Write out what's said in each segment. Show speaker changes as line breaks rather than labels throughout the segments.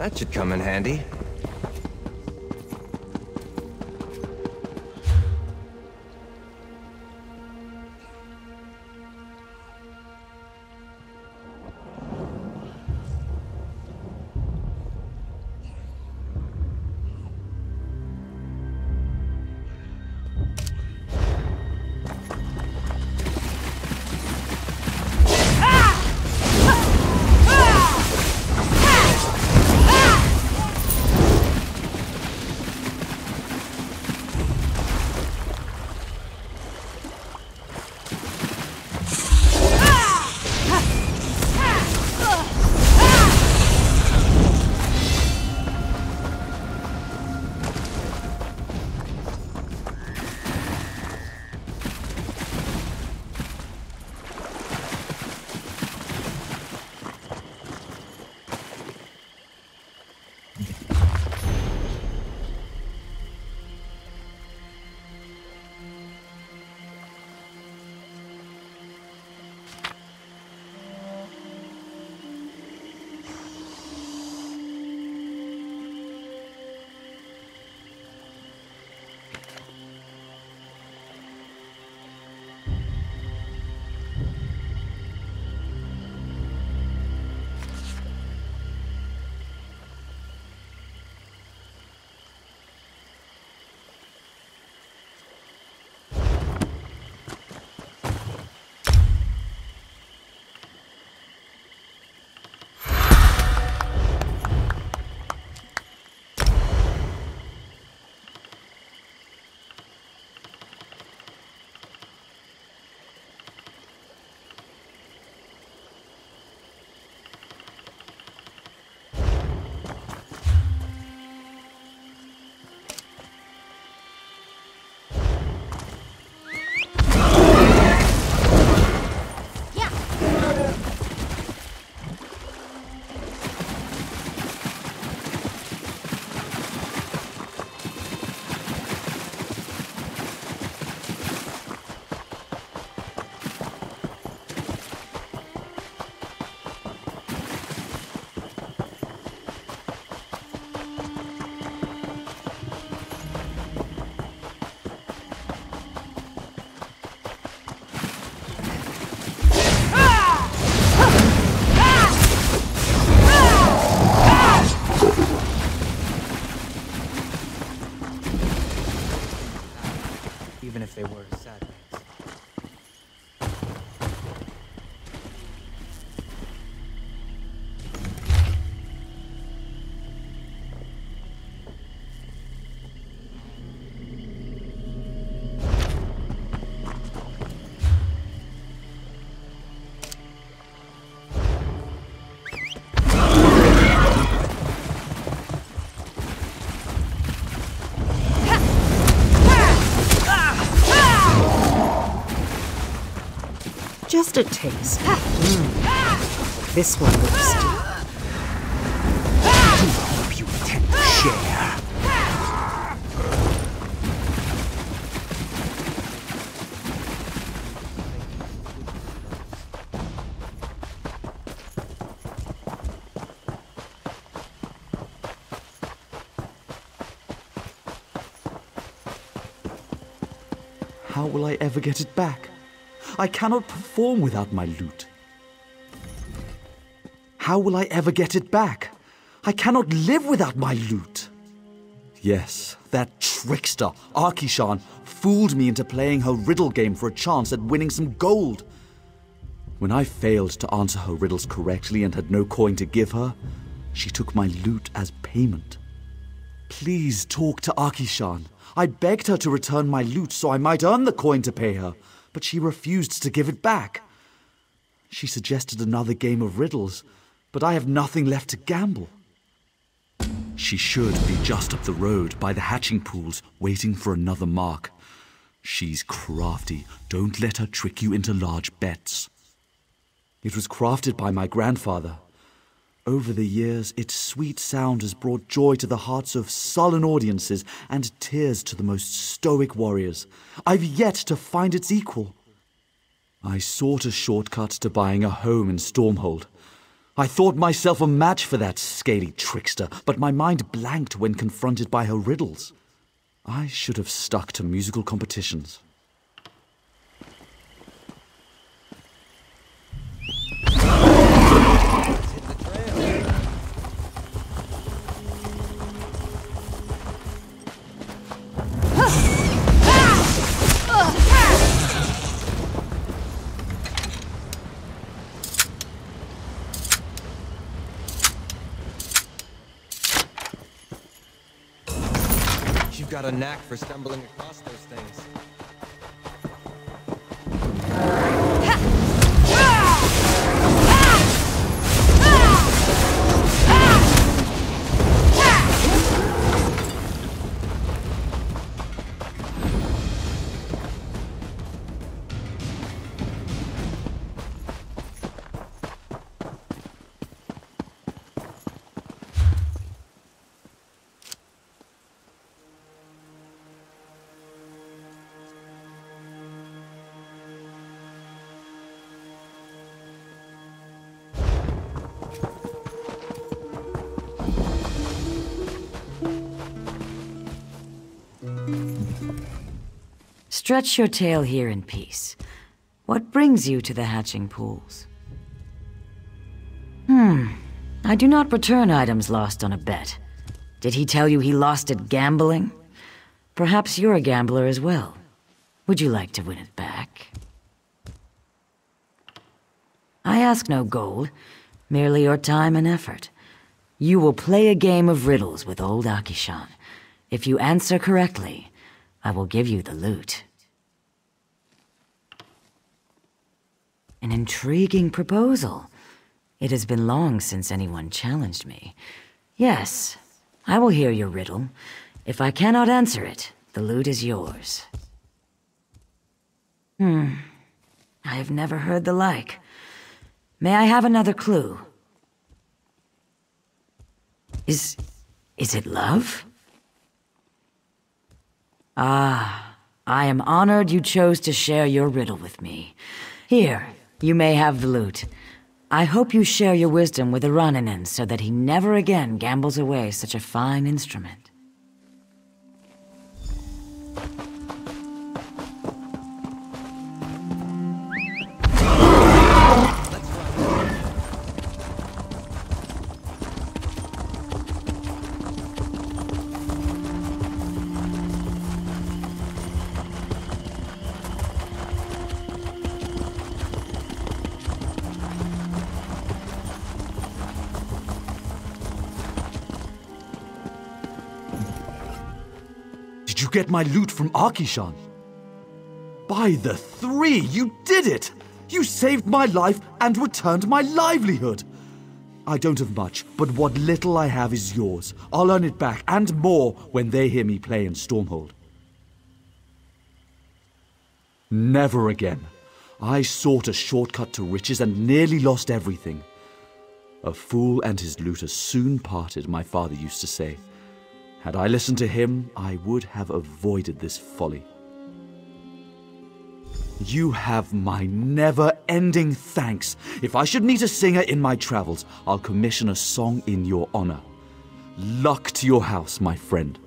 That should come in handy. they were sad names.
Just a taste. This one looks steep.
I hope you intend to share.
How will I ever get it back? I cannot perform without my lute. How will I ever get it back? I cannot live without my lute. Yes, that trickster, Arkishan, fooled me into playing her riddle game for a chance at winning some gold. When I failed to answer her riddles correctly and had no coin to give her, she took my lute as payment. Please talk to Arkishan. I begged her to return my lute so I might earn the coin to pay her, but she refused to give it back. She suggested another game of riddles, but I have nothing left to gamble. She should be just up the road by the hatching pools, waiting for another mark. She's crafty. Don't let her trick you into large bets. It was crafted by my grandfather. Over the years, its sweet sound has brought joy to the hearts of sullen audiences and tears to the most stoic warriors. I've yet to find its equal. I sought a shortcut to buying a home in Stormhold. I thought myself a match for that scaly trickster, but my mind blanked when confronted by her riddles. I should have stuck to musical competitions.
You've got a knack for stumbling across those things.
Stretch your tail here in peace. What brings you to the hatching pools? I do not return items lost on a bet. Did he tell you he lost at gambling? Perhaps you're a gambler as well. Would you like to win it back? I ask no gold, merely your time and effort. You will play a game of riddles with old Arkishan. If you answer correctly, I will give you the loot. An intriguing proposal. It has been long since anyone challenged me. Yes, I will hear your riddle. If I cannot answer it, the loot is yours. I have never heard the like. May I have another clue? Is it love? Ah, I am honored you chose to share your riddle with me. Here, you may have the loot. I hope you share your wisdom with Iraninen so that he never again gambles away such a fine instrument.
to get my loot from Arkishan. By the three, you did it! You saved my life and returned my livelihood. I don't have much, but what little I have is yours. I'll earn it back, and more, when they hear me play in Stormhold. Never again. I sought a shortcut to riches and nearly lost everything. A fool and his loot are soon parted, my father used to say. Had I listened to him, I would have avoided this folly. You have my never-ending thanks. If I should meet a singer in my travels, I'll commission a song in your honor. Luck to your house, my friend.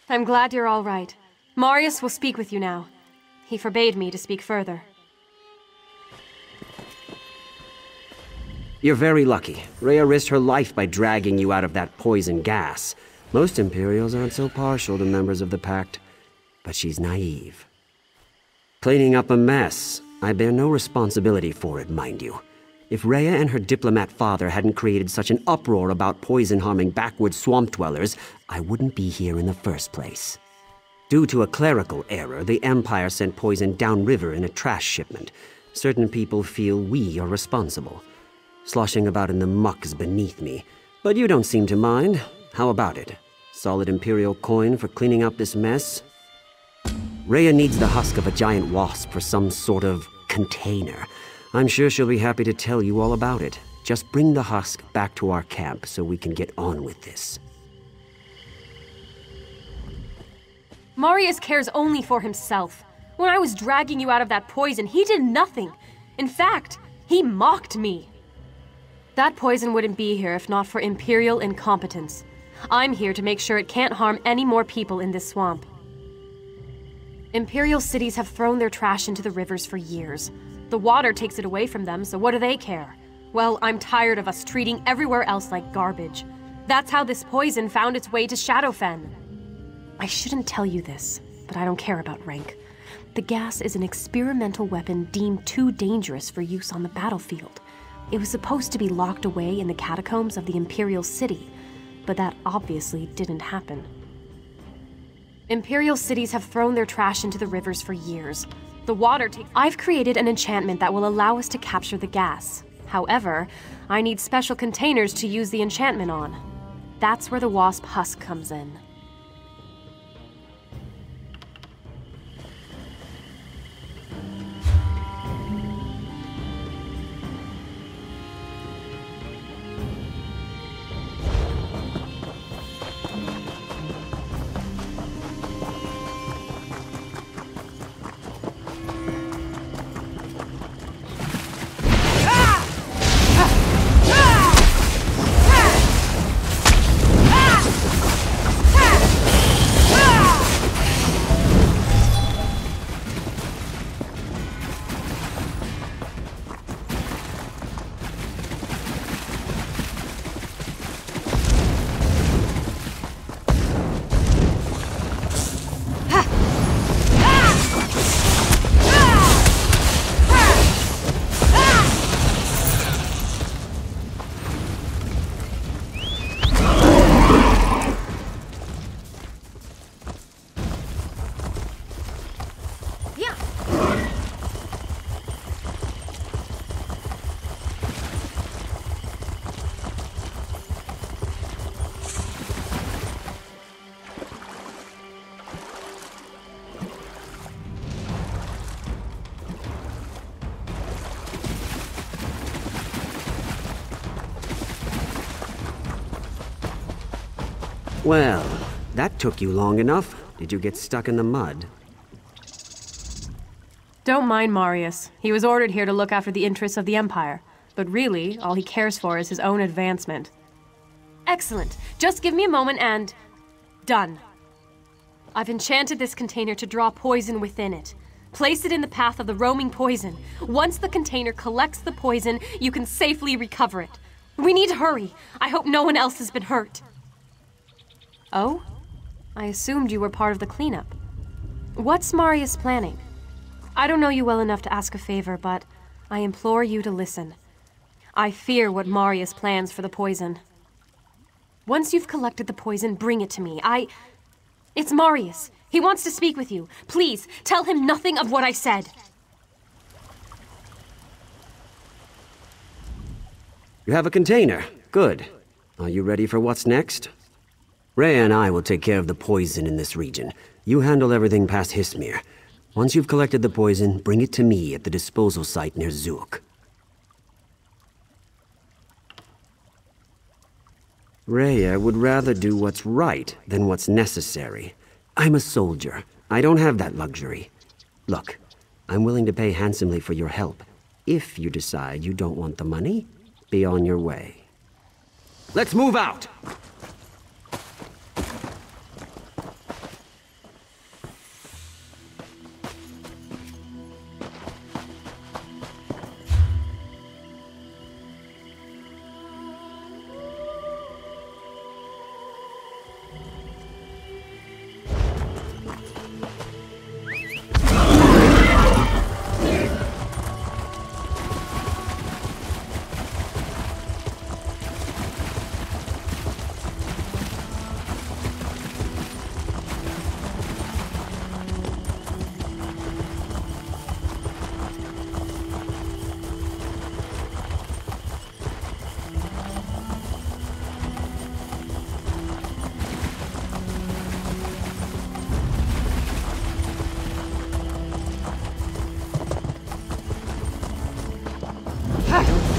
I'm glad you're all right. Marius will speak with you now. He forbade me to speak further.
You're very lucky. Rhea risked her life by dragging you out of that poison gas. Most Imperials aren't so partial to members of the Pact. But she's naive. Cleaning up a mess. I bear no responsibility for it, mind you. If Rhea and her diplomat father hadn't created such an uproar about poison-harming backwoods swamp dwellers, I wouldn't be here in the first place. Due to a clerical error, the Empire sent poison downriver in a trash shipment. Certain people feel we are responsible. Sloshing about in the muck's beneath me. But you don't seem to mind. How about it? Solid Imperial coin for cleaning up this mess? Rhea needs the husk of a giant wasp for some sort of container. I'm sure she'll be happy to tell you all about it. Just bring the husk back to our camp so we can get on with this.
Marius cares only for himself. When I was dragging you out of that poison, he did nothing. In fact, he mocked me. That poison wouldn't be here if not for Imperial incompetence. I'm here to make sure it can't harm any more people in this swamp. Imperial cities have thrown their trash into the rivers for years. The water takes it away from them, so what do they care? Well, I'm tired of us treating everywhere else like garbage. That's how this poison found its way to Shadowfen. I shouldn't tell you this, but I don't care about rank. The gas is an experimental weapon deemed too dangerous for use on the battlefield. It was supposed to be locked away in the catacombs of the Imperial city, but that obviously didn't happen. Imperial cities have thrown their trash into the rivers for years. The water takes... I've created an enchantment that will allow us to capture the gas. However, I need special containers to use the enchantment on. That's where the wasp husk comes in.
Well, that took you long enough. Did you get stuck in the mud?
Don't mind Marius. He was ordered here to look after the interests of the Empire. But really, all he cares for is his own advancement. Excellent. Just give me a moment and... done. I've enchanted this container to draw poison within it. Place it in the path of the roaming poison. Once the container collects the poison, you can safely recover it. We need to hurry. I hope no one else has been hurt. Oh? I assumed you were part of the cleanup. What's Marius planning? I don't know you well enough to ask a favor, but I implore you to listen. I fear what Marius plans for the poison. Once you've collected the poison, bring it to me. It's Marius. He wants to speak with you. Please, tell him nothing of what I said.
You have a container. Good. Are you ready for what's next? Rhea and I will take care of the poison in this region. You handle everything past Hismir. Once you've collected the poison, bring it to me at the disposal site near Zook. Rhea would rather do what's right than what's necessary. I'm a soldier. I don't have that luxury. Look, I'm willing to pay handsomely for your help. If you decide you don't want the money, be on your way. Let's move out!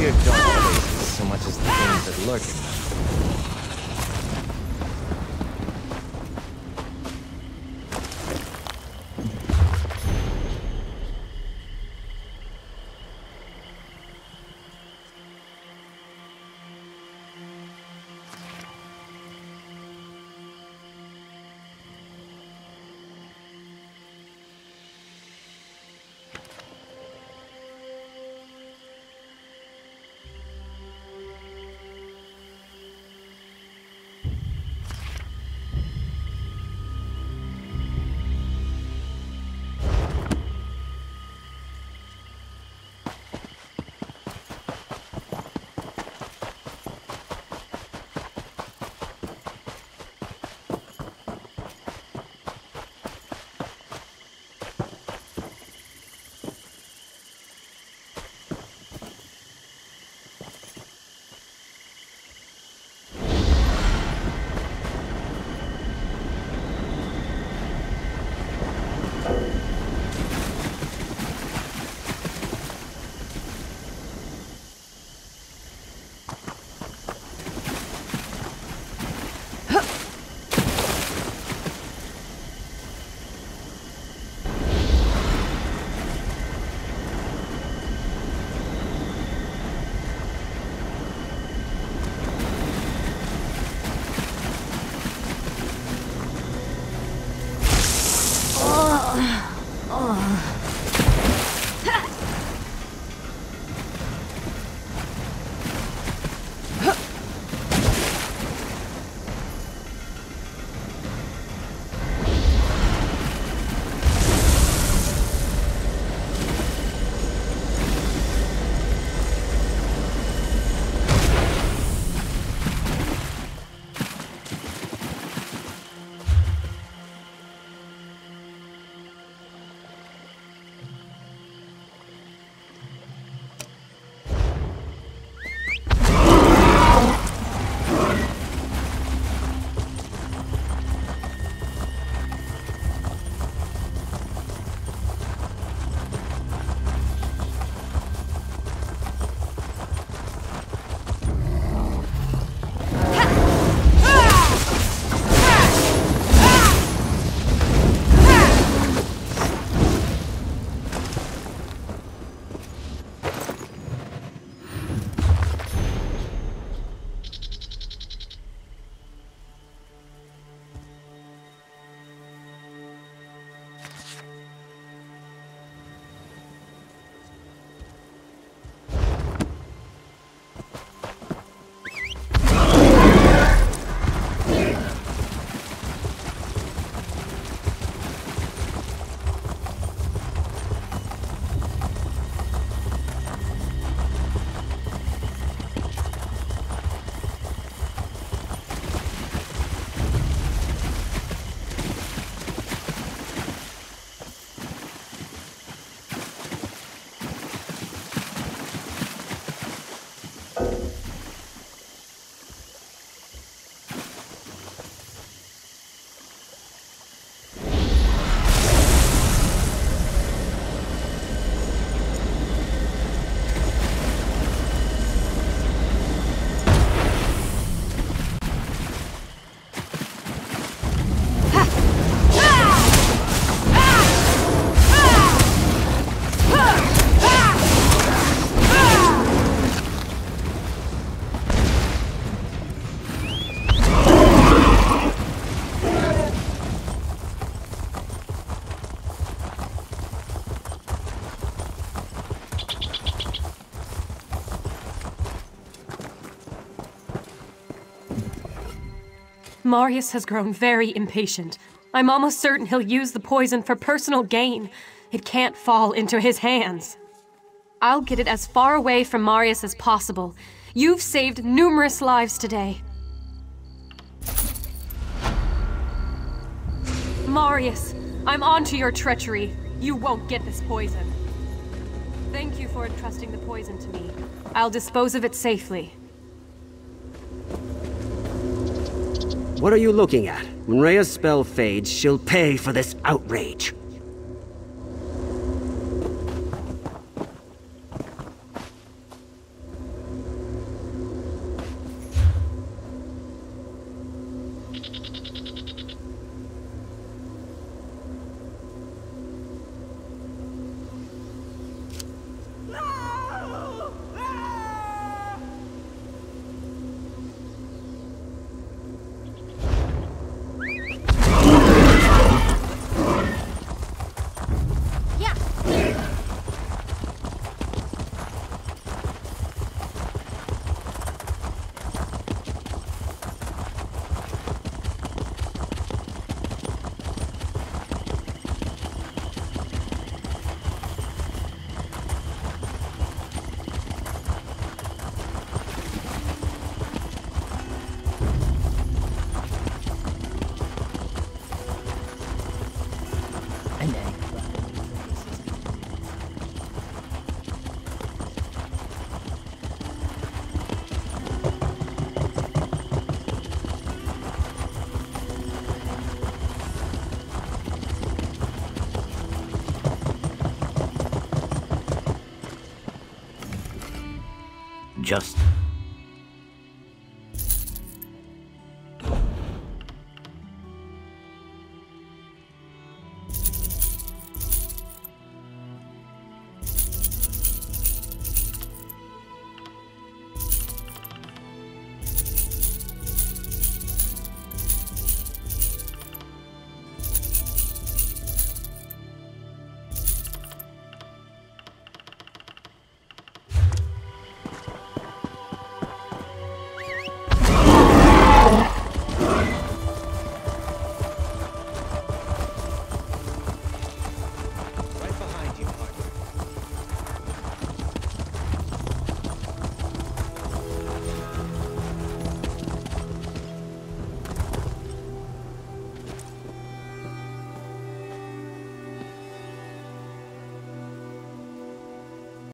Fear dark places so much as the things that lurk in them.
Marius has grown very impatient. I'm almost certain he'll use the poison for personal gain. It can't fall into his hands. I'll get it as far away from Marius as possible. You've saved numerous lives today. Marius, I'm onto your treachery. You won't get this poison. Thank you for entrusting the poison to me. I'll dispose of it safely.
What are you looking at? When Rhea's spell fades, she'll pay for this outrage.
Just